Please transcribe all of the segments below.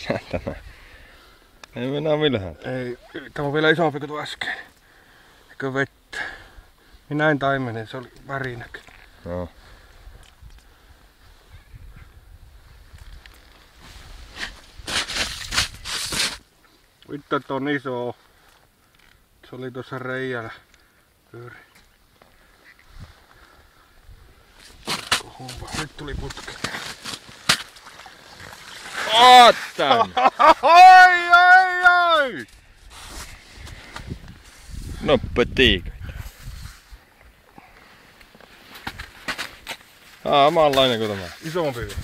Säätänä. Ei mennä millään. Ei, tämä on vielä isompi kuin tuo äsken. Eikö vettä? Minä näin taimenen, se oli värinäkö. Joo. Vittu, että on iso. Se oli tuossa reijällä. Pyöri. Nyt tuli putki. Oot tän! Ai! Noppetiiköitä. Samanlainen kuin tämä. Isompi vielä.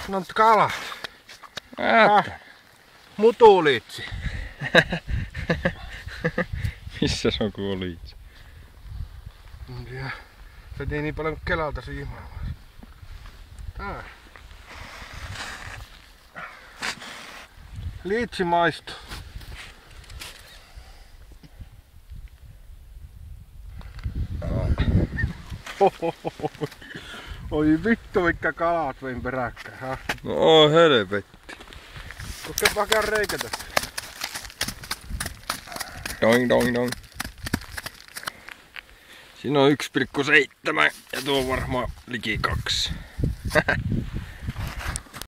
No kalat. Mutulitsi. Missä se on kuullut? Ja se tei niin paljon kelalta siimaa. Tää. Liitsi maistu. Oi vittu mitkä kalat vein peräkkäin. Ha? No helvetti. Kokepa käy reikä tässä. Doing doing doing. Siinä on 1,7 ja tuo on varmaan liki 2.